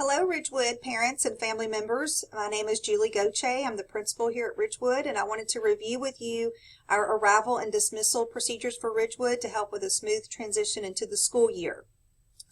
Hello, Ridgewood parents and family members. My name is Julie Goche. I'm the principal here at Ridgewood, and I wanted to review with you our arrival and dismissal procedures for Ridgewood to help with a smooth transition into the school year.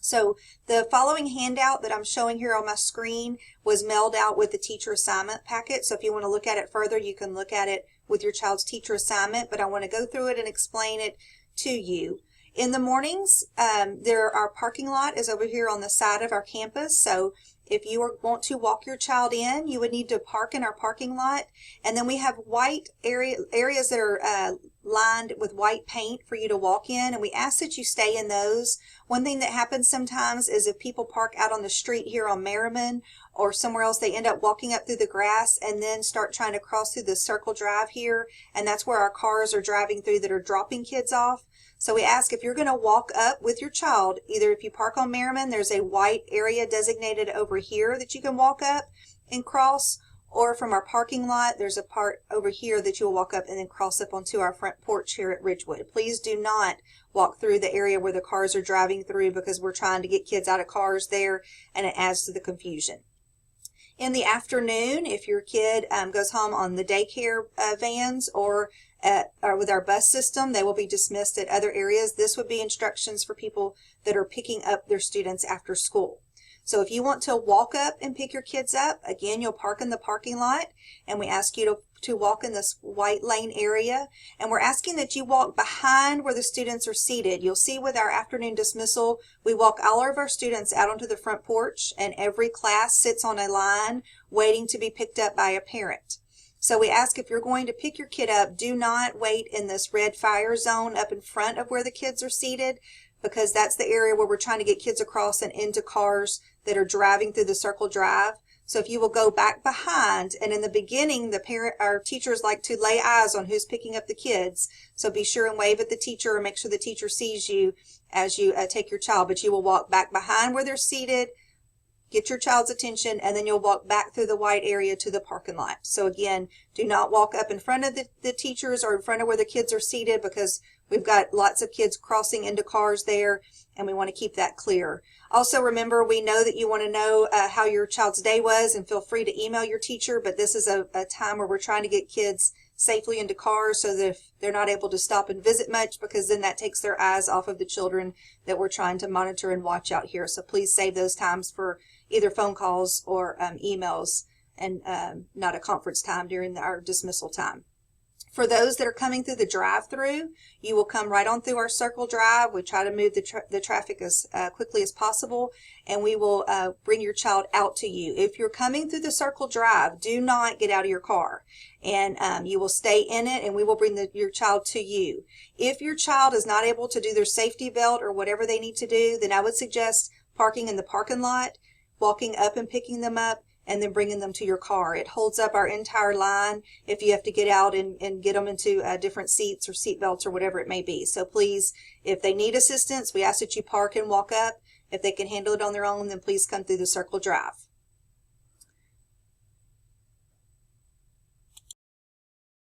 So the following handout that I'm showing here on my screen was mailed out with the teacher assignment packet. So if you want to look at it further, you can look at it with your child's teacher assignment, but I want to go through it and explain it to you. In the mornings, our parking lot is over here on the side of our campus. So if you want to walk your child in, you would need to park in our parking lot. And then we have white areas that are lined with white paint for you to walk in, and we ask that you stay in those. One thing that happens sometimes is if people park out on the street here on Merriman or somewhere else, they end up walking up through the grass and then start trying to cross through the circle drive here, and that's where our cars are driving through that are dropping kids off. So we ask if you're going to walk up with your child, either if you park on Merriman, there's a white area designated over here that you can walk up and cross, or from our parking lot, there's a part over here that you'll walk up and then cross up onto our front porch here at Ridgewood. Please do not walk through the area where the cars are driving through, because we're trying to get kids out of cars there and it adds to the confusion. In the afternoon, if your kid goes home on the daycare vans or with our bus system, they will be dismissed at other areas. This would be instructions for people that are picking up their students after school. So if you want to walk up and pick your kids up, again, you'll park in the parking lot, and we ask you to walk in this white lane area, and we're asking that you walk behind where the students are seated. You'll see with our afternoon dismissal, we walk all of our students out onto the front porch, and every class sits on a line waiting to be picked up by a parent. So we ask, if you're going to pick your kid up, do not wait in this red fire zone up in front of where the kids are seated, because that's the area where we're trying to get kids across and into cars that are driving through the circle drive. So if you will go back behind, and in the beginning, our teachers like to lay eyes on who's picking up the kids. So be sure and wave at the teacher and make sure the teacher sees you as you take your child. But you will walk back behind where they're seated, get your child's attention, and then you'll walk back through the white area to the parking lot. So again, do not walk up in front of the teachers or in front of where the kids are seated, because we've got lots of kids crossing into cars there, and we want to keep that clear. Also remember, we know that you want to know how your child's day was, and feel free to email your teacher, but this is a time where we're trying to get kids safely into cars so that if they're not able to stop and visit much, because then that takes their eyes off of the children that we're trying to monitor and watch out here. So please save those times for either phone calls or emails, and not a conference time during our dismissal time. For those that are coming through the drive-through, you will come right on through our circle drive. We try to move the traffic as quickly as possible, and we will bring your child out to you. If you're coming through the circle drive, do not get out of your car, and you will stay in it, and we will bring your child to you. If your child is not able to do their safety belt or whatever they need to do, then I would suggest parking in the parking lot, walking up and picking them up, and then bringing them to your car. It holds up our entire line if you have to get out and get them into different seats or seat belts or whatever it may be. So please, if they need assistance, we ask that you park and walk up. If they can handle it on their own, then please come through the circle drive.